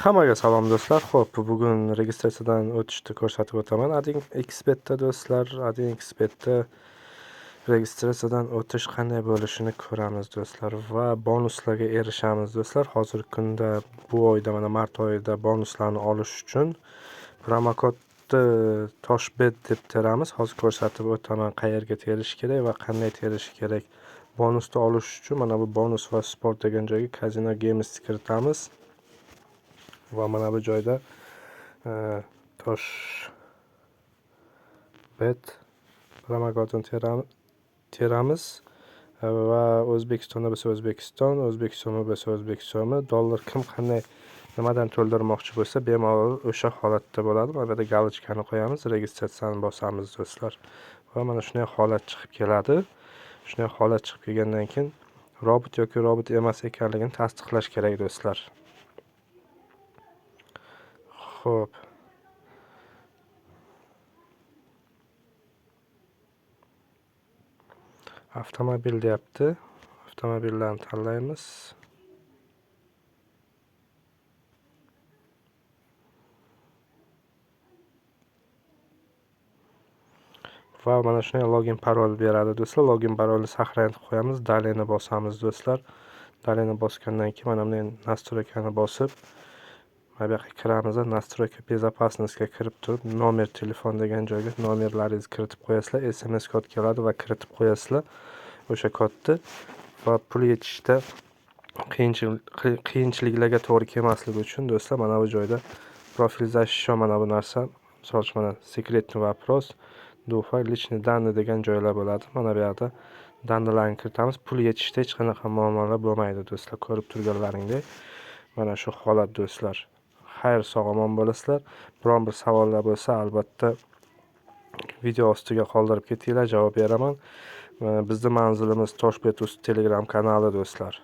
Hammaga salom do'stlar. Xo'p, bugun registratsiyadan o'tishni ko'rsatib o'taman. Ading Xbetda do'stlar, Ading Xbetda registratsiyadan o'tish qanday bo'lishini ko'ramiz do'stlar va bonuslarga erishamiz do'stlar. Hozirgi kunda bu oyda mana mart oyida bonuslarni olish uchun promokodni toshbet deb teramiz. Hozir ko'rsatib o'taman qayerga terish kerak va qanday terish kerak. Bonusni olish uchun mana bu bonus va sport degan joyga Casino Games kiritamiz. Va mana bu joyda tosh bet promokodini teramiz va O'zbekistonda bo'lsa O'zbekiston, O'zbekistonda bo'lsa O'zbekiston, dollar kim qanday nimadan to'ldirmoqchi bo'lsa bemalol o'sha holatda bo'ladi. Mana bu yerda galochkani qo'yamiz, registratsiyani bosamiz do'stlar. Va mana shunday holat chiqib keladi. Shunday holat chiqib kelgandan keyin robot yoki robot emas ekanligini tasdiqlash kerak do'stlar. Xo'p. Avtomobil deyapti. Avtomobillarni tanlaymiz. Va mana shunday login parol beradi do'stlar. Login parolni saqlanib qo'yamiz. Daleni bosamiz do'stlar. Daleni bosgandan keyin mana bunday настройкani bosib mana bu yoqqa kiramiz. Настройка безопасностьga kirib turib nomer telefon degan joyga nomerlaringizni kiritib qo'yasizlar. SMS kod keladi va kiritib qo'yasizlar. O'sha kodni va pul yechishda qiyinchiliklarga to'g'ri kelmasligi uchun do'stlar mana bu joyda profil защищен mana bu narsa. Misol uchun mana секретный вопрос, dufa, личный данные degan joylar bo'ladi. Mana bu yerda danlarni kiritamiz. Pul yechishda hech qanaqa muammolar bo'lmaydi do'stlar. Ko'rib turganlaringdek mana shu holat do'stlar. Xayr, sog' omon bo'lasizlar. Biron bir savollar bo'lsa albatta video ostiga qoldirib ketinglar, javob beraman. Bizning manzilimiz Toshbet.uz Telegram kanali do'stlar.